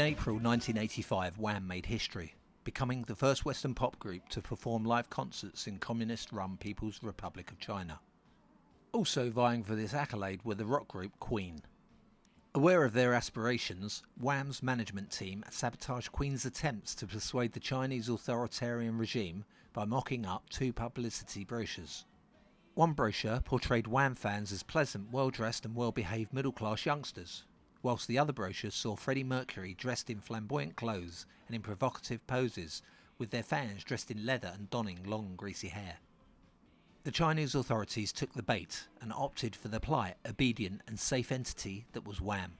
April 1985, WHAM made history, becoming the first Western pop group to perform live concerts in communist-run People's Republic of China. Also vying for this accolade were the rock group Queen. Aware of their aspirations, WHAM's management team sabotaged Queen's attempts to persuade the Chinese authoritarian regime by mocking up two publicity brochures. One brochure portrayed WHAM fans as pleasant, well-dressed and well-behaved middle-class youngsters, whilst the other brochures saw Freddie Mercury dressed in flamboyant clothes and in provocative poses, with their fans dressed in leather and donning long greasy hair. The Chinese authorities took the bait and opted for the polite, obedient and safe entity that was WHAM.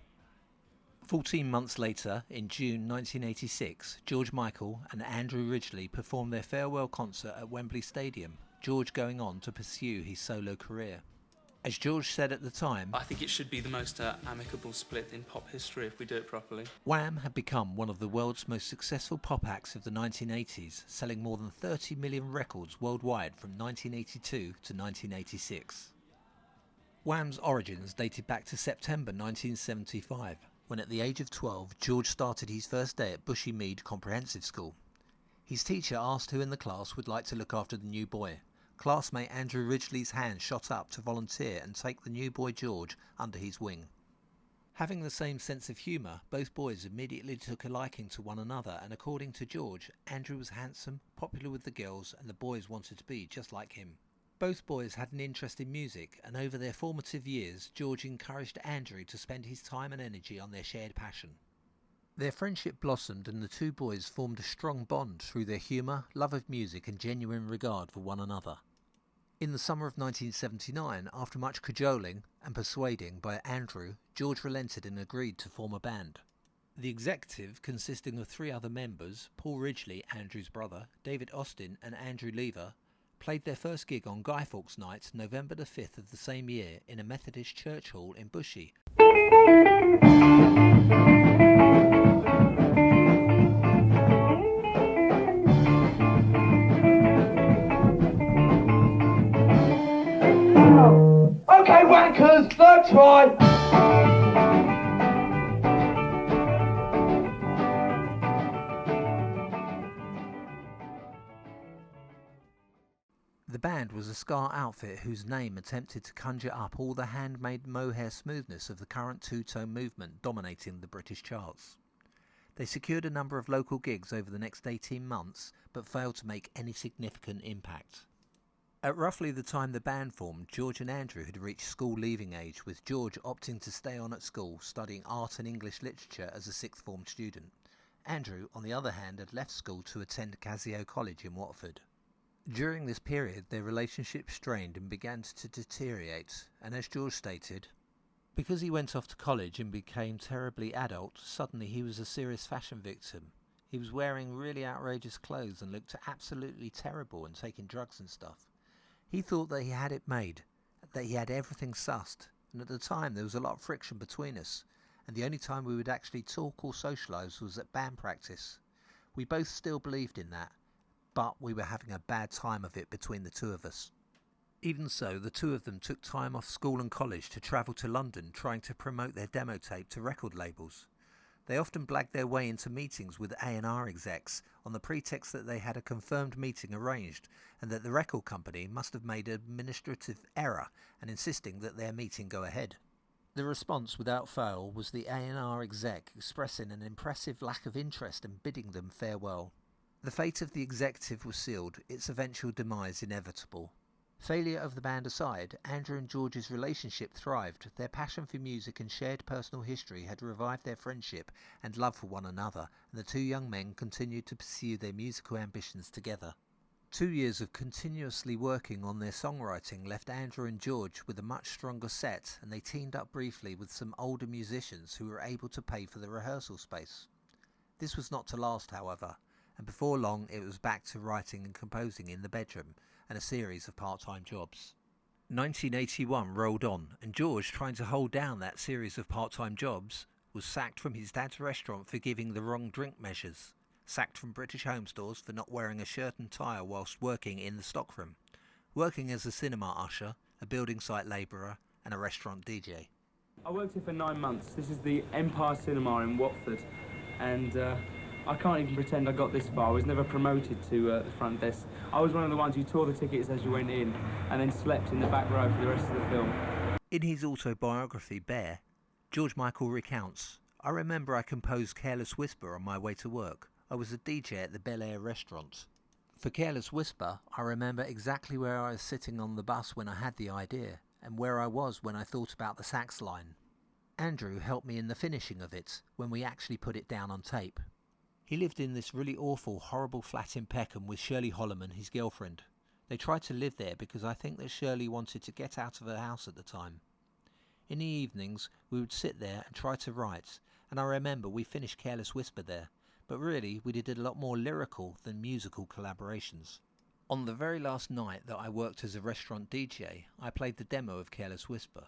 14 months later, in June 1986, George Michael and Andrew Ridgeley performed their farewell concert at Wembley Stadium, George going on to pursue his solo career. As George said at the time, I think it should be the most amicable split in pop history if we do it properly. WHAM had become one of the world's most successful pop acts of the 1980s, selling more than 30 million records worldwide from 1982 to 1986. WHAM's origins dated back to September 1975, when at the age of 12, George started his first day at Bushey Mead Comprehensive School. His teacher asked who in the class would like to look after the new boy. Classmate Andrew Ridgeley's hand shot up to volunteer and take the new boy George under his wing. Having the same sense of humour, both boys immediately took a liking to one another, and according to George, Andrew was handsome, popular with the girls, and the boys wanted to be just like him. Both boys had an interest in music, and over their formative years, George encouraged Andrew to spend his time and energy on their shared passion. Their friendship blossomed, and the two boys formed a strong bond through their humour, love of music and genuine regard for one another. In the summer of 1979, after much cajoling and persuading by Andrew, George relented and agreed to form a band. The executive, consisting of three other members, Paul Ridgeley, Andrew's brother, David Austin and Andrew Lever, played their first gig on Guy Fawkes Night, November the 5th of the same year, in a Methodist church hall in Bushey. Okay, wankers, third try. The band was a ska outfit whose name attempted to conjure up all the handmade mohair smoothness of the current two-tone movement dominating the British charts. They secured a number of local gigs over the next 18 months, but failed to make any significant impact. At roughly the time the band formed, George and Andrew had reached school leaving age, with George opting to stay on at school studying art and English literature as a sixth form student. Andrew, on the other hand, had left school to attend Casio College in Watford. During this period, their relationship strained and began to deteriorate, and as George stated, because he went off to college and became terribly adult, suddenly he was a serious fashion victim. He was wearing really outrageous clothes and looked absolutely terrible and taking drugs and stuff. He thought that he had it made, that he had everything sussed, and at the time there was a lot of friction between us, and the only time we would actually talk or socialise was at band practice. We both still believed in that, but we were having a bad time of it between the two of us. Even so, the two of them took time off school and college to travel to London, trying to promote their demo tape to record labels. They often blagged their way into meetings with A&R execs on the pretext that they had a confirmed meeting arranged and that the record company must have made an administrative error and insisting that their meeting go ahead. The response without fail was the A&R exec expressing an impressive lack of interest and bidding them farewell. The fate of the executive was sealed, its eventual demise inevitable. Failure of the band aside, Andrew and George's relationship thrived. Their passion for music and shared personal history had revived their friendship and love for one another, and the two young men continued to pursue their musical ambitions together. 2 years of continuously working on their songwriting left Andrew and George with a much stronger set, and they teamed up briefly with some older musicians who were able to pay for the rehearsal space. This was not to last, however, and before long it was back to writing and composing in the bedroom, and a series of part-time jobs. 1981 rolled on, and George, trying to hold down that series of part-time jobs, was sacked from his dad's restaurant for giving the wrong drink measures, sacked from British Home Stores for not wearing a shirt and tie whilst working in the stockroom, working as a cinema usher, a building site labourer and a restaurant DJ. I worked here for 9 months. This is the Empire Cinema in Watford. and I can't even pretend I got this far. I was never promoted to the front desk. I was one of the ones who tore the tickets as you went in and then slept in the back row for the rest of the film. In his autobiography, Bear, George Michael recounts, "I remember I composed Careless Whisper on my way to work. I was a DJ at the Bel Air restaurant. For Careless Whisper, I remember exactly where I was sitting on the bus when I had the idea, and where I was when I thought about the sax line. Andrew helped me in the finishing of it, when we actually put it down on tape." He lived in this really awful, horrible flat in Peckham with Shirley Holloman, his girlfriend. They tried to live there because I think that Shirley wanted to get out of her house at the time. In the evenings, we would sit there and try to write, and I remember we finished Careless Whisper there, but really we did a lot more lyrical than musical collaborations. On the very last night that I worked as a restaurant DJ, I played the demo of Careless Whisper.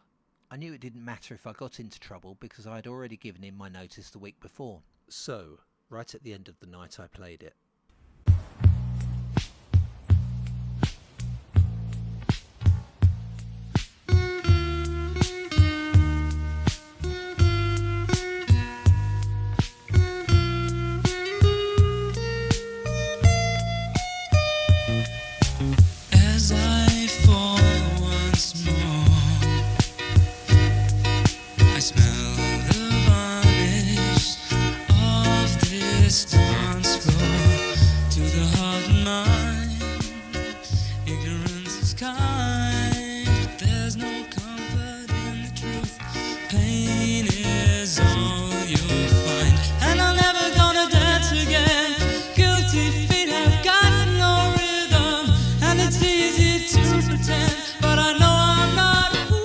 I knew it didn't matter if I got into trouble because I had already given him my notice the week before. So, right at the end of the night I played it. As I fall once more, I smell the varnish of this dance floor. To the heart and mind, ignorance is kind, but there's no comfort in the truth. Pain is all you'll find, and I'm never gonna dance again. Guilty feet have got no rhythm, and it's easy to pretend, but I know I'm not a fool.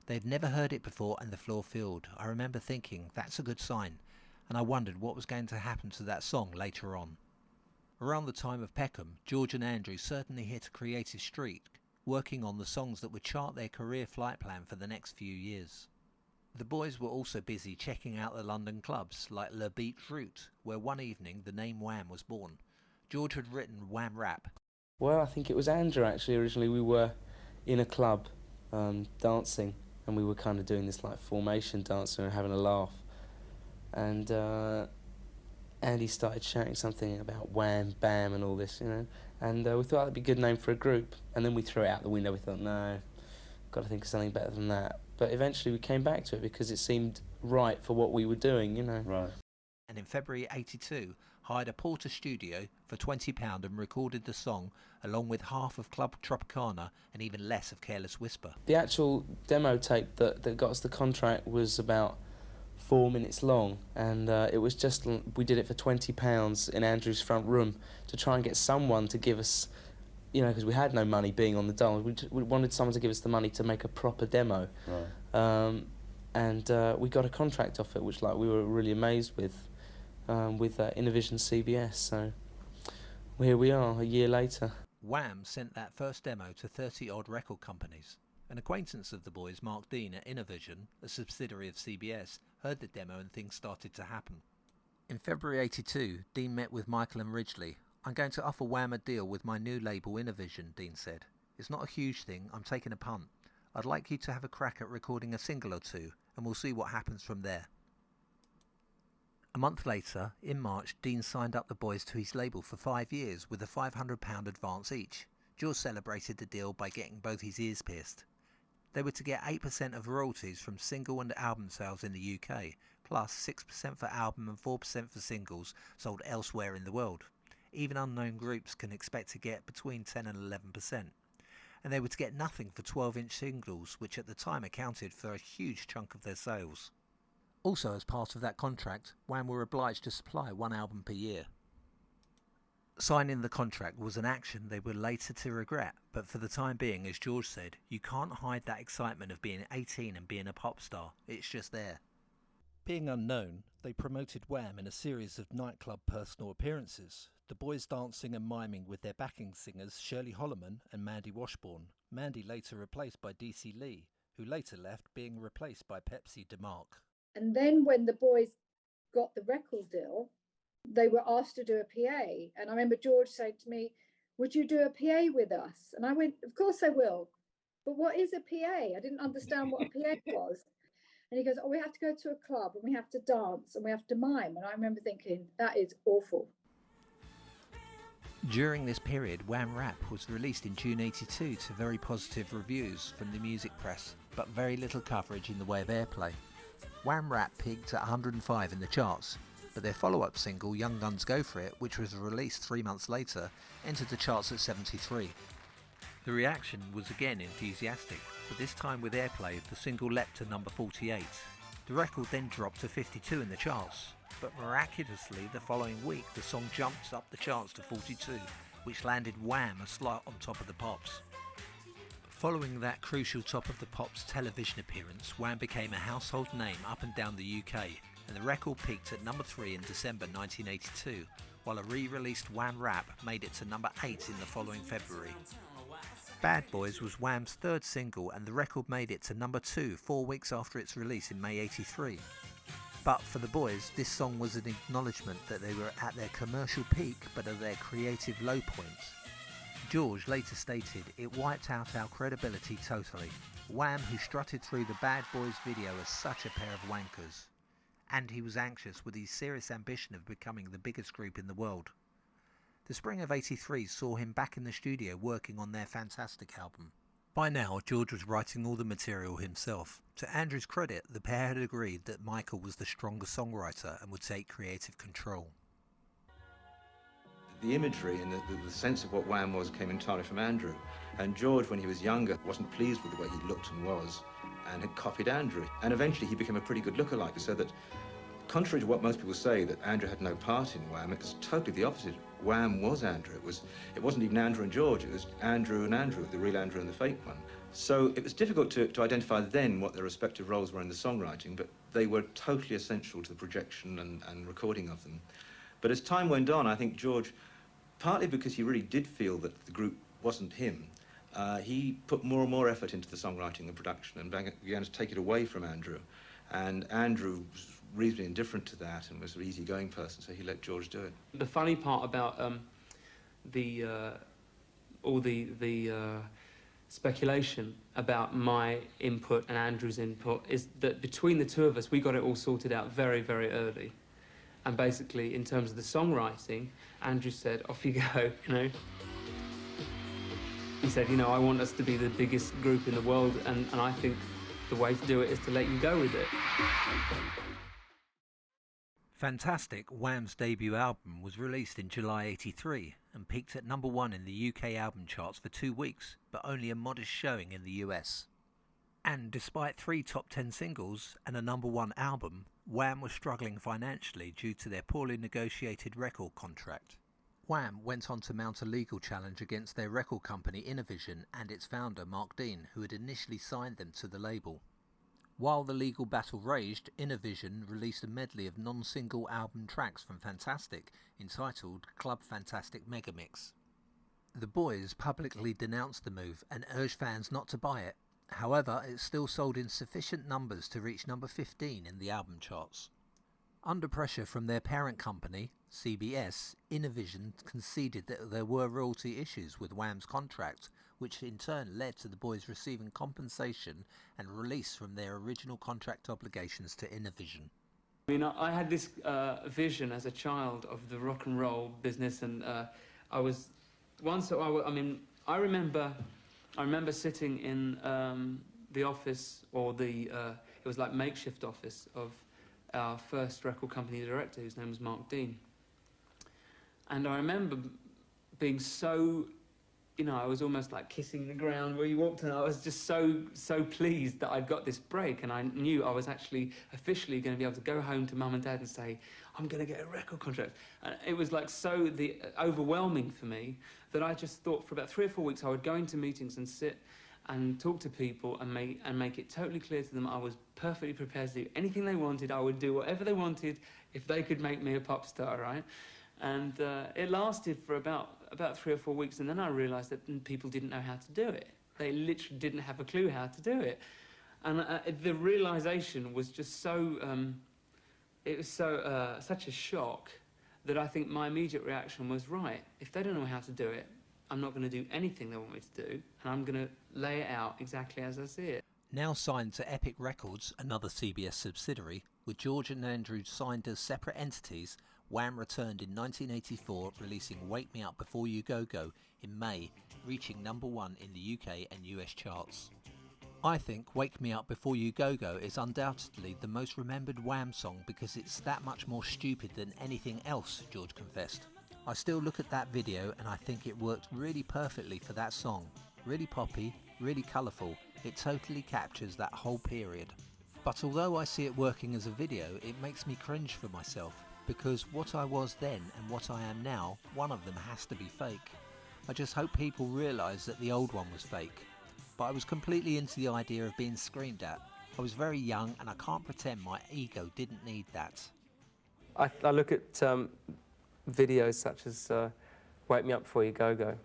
They'd never heard it before and the floor filled. I remember thinking, that's a good sign, and I wondered what was going to happen to that song later on. Around the time of Peckham, George and Andrew certainly hit a creative streak, working on the songs that would chart their career flight plan for the next few years. The boys were also busy checking out the London clubs like Le Beat Route, where one evening the name Wham was born. George had written Wham Rap. Well, I think it was Andrew actually. Originally we were in a club dancing, and we were kind of doing this like formation dancing and having a laugh, and Andy started shouting something about wham, bam and all this, you know, and we thought that'd be a good name for a group, and then we threw it out the window. We thought, no, got to think of something better than that. But eventually we came back to it because it seemed right for what we were doing, you know. Right. And in February '82 hired a Porter studio for £20 and recorded the song along with half of Club Tropicana and even less of Careless Whisper. The actual demo tape that got us the contract was about 4 minutes long, and it was just, we did it for £20 in Andrew's front room to try and get someone to give us, you know, because we had no money being on the dole. We wanted someone to give us the money to make a proper demo. Right. And we got a contract off it, which like we were really amazed with Innovision CBS. So here we are a year later. Wham sent that first demo to 30-odd record companies. An acquaintance of the boys, Mark Dean at Innovision, a subsidiary of CBS, heard the demo and things started to happen. In February '82, Dean met with Michael and Ridgely. "I'm going to offer Wham a deal with my new label Innovision," Dean said. "It's not a huge thing, I'm taking a punt. I'd like you to have a crack at recording a single or two, and we'll see what happens from there." A month later, in March, Dean signed up the boys to his label for 5 years with a £500 advance each. George celebrated the deal by getting both his ears pierced. They were to get 8% of royalties from single and album sales in the UK, plus 6% for album and 4% for singles sold elsewhere in the world. Even unknown groups can expect to get between 10 and 11%. And they were to get nothing for 12-inch singles, which at the time accounted for a huge chunk of their sales. Also, as part of that contract, Wham were obliged to supply one album per year. Signing the contract was an action they were later to regret, but for the time being, as George said, you can't hide that excitement of being 18 and being a pop star. It's just there. Being unknown, they promoted Wham in a series of nightclub personal appearances, the boys dancing and miming with their backing singers Shirley Holloman and Mandy Washburn. Mandy later replaced by DC Lee, who later left, being replaced by Pepsi DeMarc. And then when the boys got the record deal, they were asked to do a PA. And I remember George saying to me, would you do a PA with us? And I went, of course I will. But what is a PA? I didn't understand what a PA was. And he goes, oh, we have to go to a club and we have to dance and we have to mime. And I remember thinking, that is awful. During this period, Wham Rap was released in June '82 to very positive reviews from the music press, but very little coverage in the way of airplay. Wham Rap peaked at 105 in the charts, but their follow-up single, Young Guns Go For It, which was released 3 months later, entered the charts at 73. The reaction was again enthusiastic, but this time with airplay, the single leapt to number 48. The record then dropped to 52 in the charts, but miraculously the following week the song jumped up the charts to 42, which landed Wham a slot on Top of the Pops. Following that crucial Top of the Pops television appearance, Wham became a household name up and down the UK, and the record peaked at number 3 in December 1982, while a re-released Wham Rap made it to number 8 in the following February. Bad Boys was Wham's third single, and the record made it to number 2 4 weeks after its release in May '83. But for the boys, this song was an acknowledgement that they were at their commercial peak but at their creative low points. George later stated, it wiped out our credibility totally. Wham, who strutted through the Bad Boys video as such a pair of wankers. And he was anxious with his serious ambition of becoming the biggest group in the world. The spring of '83 saw him back in the studio working on their Fantastic album. By now, George was writing all the material himself. To Andrew's credit, the pair had agreed that Michael was the stronger songwriter and would take creative control. The imagery and the sense of what Wham was came entirely from Andrew. And George, when he was younger, wasn't pleased with the way he looked and was, and had copied Andrew. And eventually he became a pretty good lookalike, so that, contrary to what most people say, that Andrew had no part in Wham, it was totally the opposite. Wham was Andrew. It wasn't even Andrew and George, it was Andrew and Andrew, the real Andrew and the fake one. So it was difficult to identify then what their respective roles were in the songwriting, but they were totally essential to the projection and recording of them. But as time went on, I think George, partly because he really did feel that the group wasn't him, he put more and more effort into the songwriting and production and began to take it away from Andrew. And Andrew was reasonably indifferent to that and was an easygoing person, so he let George do it. The funny part about all the speculation about my input and Andrew's input is that between the two of us, we got it all sorted out very, very early. And basically, in terms of the songwriting, Andrew said, off you go, you know. He said, you know, I want us to be the biggest group in the world, and I think the way to do it is to let you go with it. Fantastic, Wham's debut album, was released in July '83 and peaked at number 1 in the UK album charts for 2 weeks, but only a modest showing in the US. And despite 3 top 10 singles and a number 1 album, Wham was struggling financially due to their poorly negotiated record contract. Wham went on to mount a legal challenge against their record company Innovision and its founder Mark Dean, who had initially signed them to the label. While the legal battle raged, Innovision released a medley of non-single album tracks from Fantastic, entitled Club Fantastic Megamix. The boys publicly denounced the move and urged fans not to buy it. However, it still sold in sufficient numbers to reach number 15 in the album charts. Under pressure from their parent company, CBS, Innovision conceded that there were royalty issues with Wham's contract, which in turn led to the boys receiving compensation and release from their original contract obligations to Innovision. I mean, I had this vision as a child of the rock and roll business, and I was once. I remember sitting in the office, or it was like makeshift office of our first record company director, whose name was Mark Dean. And I remember being so, you know, I was almost like kissing the ground where you walked, and I was just so pleased that I'd got this break, and I knew I was actually officially going to be able to go home to Mum and Dad and say, I'm going to get a record contract. And it was like overwhelming for me that I just thought for about 3 or 4 weeks I would go into meetings and sit and talk to people and make it totally clear to them I was perfectly prepared to do anything they wanted. I would do whatever they wanted if they could make me a pop star, right? And it lasted for about 3 or 4 weeks, and then I realised that people didn't know how to do it. They literally didn't have a clue how to do it. And the realisation was just so it was such a shock that I think my immediate reaction was, right, if they don't know how to do it, I'm not going to do anything they want me to do, and I'm going to lay it out exactly as I see it. Now signed to Epic Records, another CBS subsidiary, with George and Andrew signed as separate entities, Wham returned in 1984, releasing Wake Me Up Before You Go Go in May, reaching #1 in the UK and US charts. I think Wake Me Up Before You Go Go is undoubtedly the most remembered Wham song because it's that much more stupid than anything else, George confessed. I still look at that video and I think it worked really perfectly for that song. Really poppy, really colourful, it totally captures that whole period. But although I see it working as a video, it makes me cringe for myself, because what I was then and what I am now, one of them has to be fake. I just hope people realise that the old one was fake. But I was completely into the idea of being screamed at. I was very young and I can't pretend my ego didn't need that. I look at videos such as Wake Me Up Before You Go Go.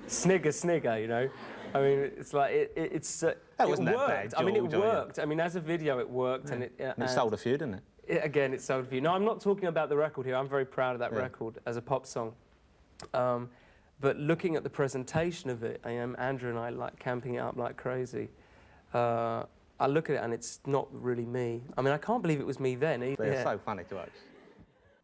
Snigger, snigger, you know? I mean, it's like, it's... that wasn't it that worked. bad, I mean, it George, are you? worked. I mean, as a video, it worked. Yeah. And it sold a few, didn't it? Again, it sold a few. No, I'm not talking about the record here. I'm very proud of that record as a pop song. But looking at the presentation of it, Andrew and I like camping it up like crazy. I look at it and it's not really me. I mean, I can't believe it was me then either. They're so funny to watch.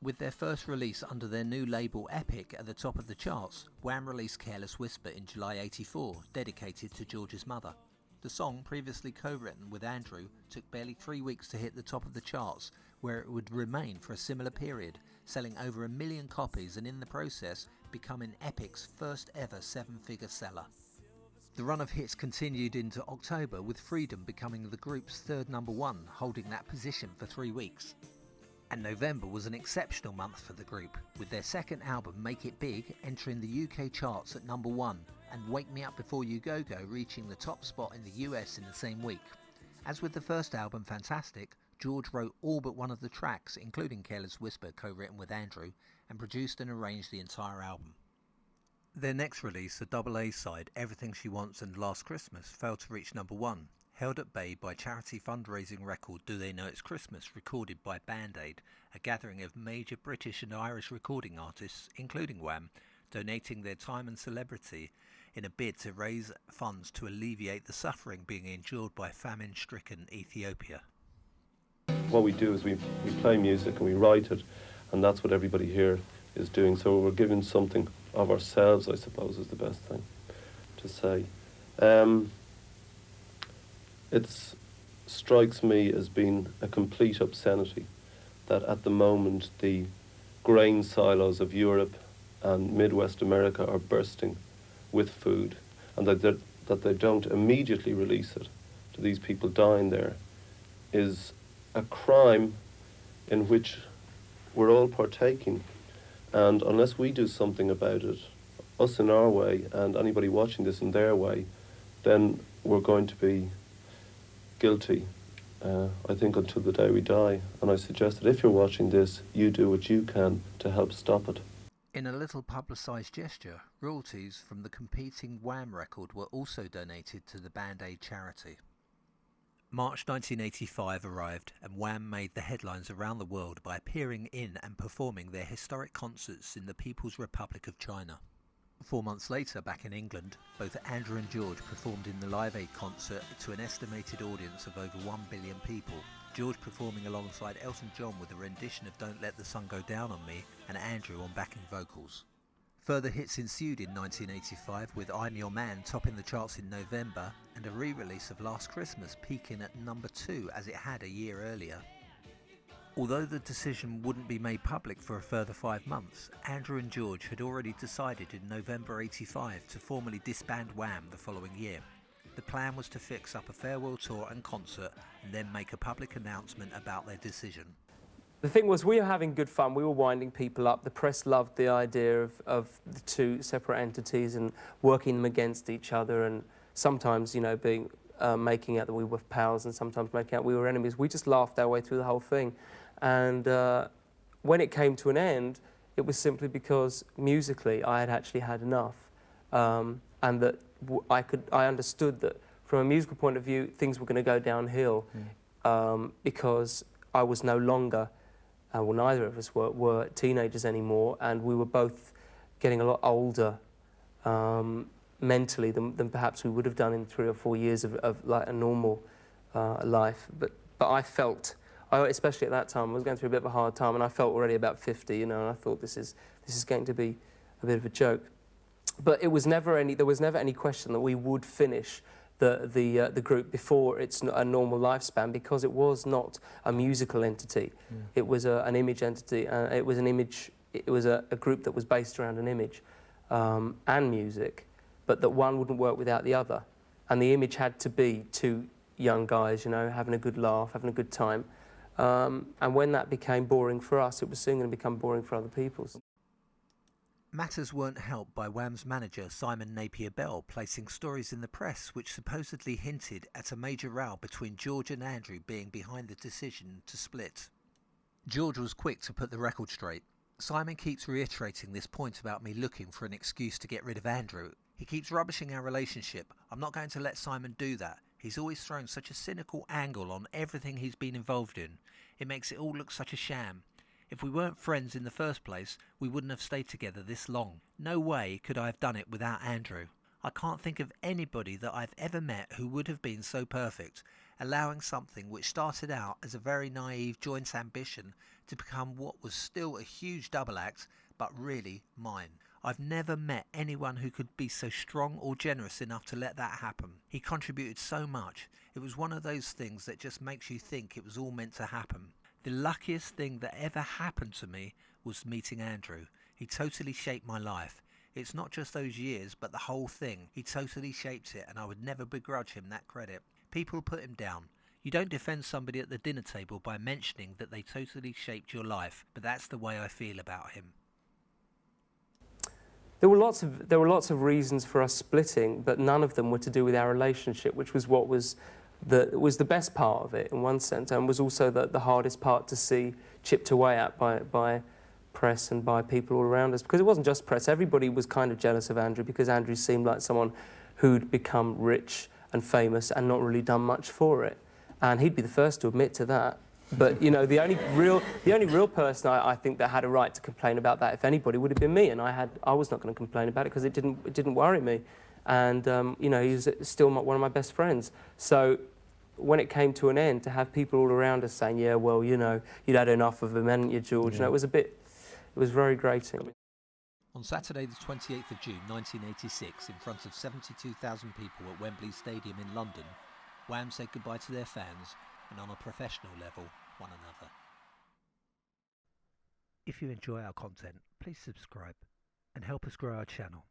With their first release under their new label Epic at the top of the charts, Wham released Careless Whisper in July '84, dedicated to George's mother. The song, previously co-written with Andrew, took barely 3 weeks to hit the top of the charts, where it would remain for a similar period, selling over 1 million copies and in the process becoming Epic's first ever 7-figure seller. The run of hits continued into October, with Freedom becoming the group's third #1, holding that position for 3 weeks. And November was an exceptional month for the group, with their second album Make It Big entering the UK charts at #1, and Wake Me Up Before You Go Go reaching the top spot in the US in the same week. As with the first album Fantastic, George wrote all but one of the tracks, including Careless Whisper, co-written with Andrew, and produced and arranged the entire album. Their next release, the double A side, Everything She Wants and Last Christmas, failed to reach #1, held at bay by charity fundraising record Do They Know It's Christmas, recorded by Band Aid, a gathering of major British and Irish recording artists, including Wham, donating their time and celebrity in a bid to raise funds to alleviate the suffering being endured by famine-stricken Ethiopia. What we do is we play music and we write it, and that's what everybody here is doing. So we're giving something of ourselves, I suppose, is the best thing to say. It strikes me as being a complete obscenity that at the moment the grain silos of Europe and Midwest America are bursting with food, and that they don't immediately release it to these people dying there is a crime in which we're all partaking. And unless we do something about it, us in our way and anybody watching this in their way, then we're going to be guilty, I think, until the day we die. And I suggest that if you're watching this, you do what you can to help stop it. In a little publicised gesture, royalties from the competing Wham record were also donated to the Band Aid charity. March 1985 arrived and Wham made the headlines around the world by appearing in and performing their historic concerts in the People's Republic of China. 4 months later, back in England, both Andrew and George performed in the Live Aid concert to an estimated audience of over 1 billion people, George performing alongside Elton John with a rendition of Don't Let the Sun Go Down on Me and Andrew on backing vocals. Further hits ensued in 1985, with I'm Your Man topping the charts in November and a re-release of Last Christmas peaking at #2 as it had a year earlier. Although the decision wouldn't be made public for a further 5 months, Andrew and George had already decided in November '85 to formally disband Wham the following year. The plan was to fix up a farewell tour and concert and then make a public announcement about their decision. The thing was, we were having good fun. We were winding people up. The press loved the idea of the two separate entities and working them against each other, and sometimes, you know, making out that we were pals and sometimes making out we were enemies. We just laughed our way through the whole thing. And when it came to an end, it was simply because musically I had actually had enough, and that I understood that from a musical point of view things were going to go downhill, because I was no longer, well, neither of us were teenagers anymore, and we were both getting a lot older mentally than perhaps we would have done in 3 or 4 years of like a normal life. But I felt, especially at that time, I was going through a bit of a hard time, and I felt already about 50, you know, and I thought this is going to be a bit of a joke. But there was never any question that we would finish the group before its a normal lifespan, because it was not a musical entity. It was an image entity, and it was a group that was based around an image and music, but that one wouldn't work without the other. And the image had to be two young guys, you know, having a good laugh, having a good time. And when that became boring for us, it was soon going to become boring for other people. Matters weren't helped by Wham's manager Simon Napier-Bell placing stories in the press which supposedly hinted at a major row between George and Andrew being behind the decision to split. George was quick to put the record straight. Simon keeps reiterating this point about me looking for an excuse to get rid of Andrew. He keeps rubbishing our relationship. I'm not going to let Simon do that. He's always thrown such a cynical angle on everything he's been involved in. It makes it all look such a sham. If we weren't friends in the first place, we wouldn't have stayed together this long. No way could I have done it without Andrew. I can't think of anybody that I've ever met who would have been so perfect, allowing something which started out as a very naive joint ambition to become what was still a huge double act, but really mine. I've never met anyone who could be so strong or generous enough to let that happen. He contributed so much. It was one of those things that just makes you think it was all meant to happen. The luckiest thing that ever happened to me was meeting Andrew. He totally shaped my life. It's not just those years, but the whole thing. He totally shaped it, and I would never begrudge him that credit. People put him down. You don't defend somebody at the dinner table by mentioning that they totally shaped your life, but that's the way I feel about him. There were lots of reasons for us splitting, but none of them were to do with our relationship, which was what was the best part of it in one sense, and was also the hardest part to see chipped away at by press and by people all around us. Because it wasn't just press, everybody was kind of jealous of Andrew, because Andrew seemed like someone who'd become rich and famous and not really done much for it. And he'd be the first to admit to that. But, you know, the only real person I think that had a right to complain about that, if anybody, would have been me, and I was not going to complain about it because it didn't worry me. And, you know, he was still one of my best friends. So when it came to an end, to have people all around us saying, yeah, well, you know, you'd had enough of him, hadn't you, George? Yeah. You know, it was very grating. On Saturday the 28th of June 1986, in front of 72,000 people at Wembley Stadium in London, Wham said goodbye to their fans, and on a professional level, one another. If you enjoy our content, please subscribe and help us grow our channel.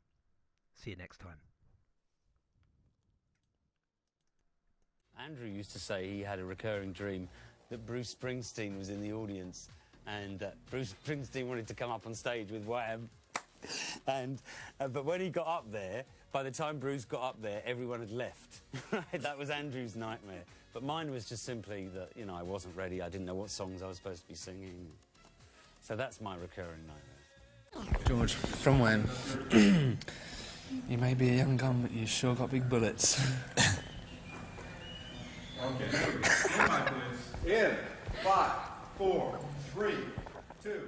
See you next time. Andrew used to say he had a recurring dream that Bruce Springsteen was in the audience, and that Bruce Springsteen wanted to come up on stage with Wham. And but when he got up there, by the time Bruce got up there, everyone had left. That was Andrew's nightmare. But mine was just simply that, you know, I wasn't ready. I didn't know what songs I was supposed to be singing. So that's my recurring nightmare. George, from Wham. You may be a young gun, but you sure got big bullets. Okay. In 5, 4, 3, 2.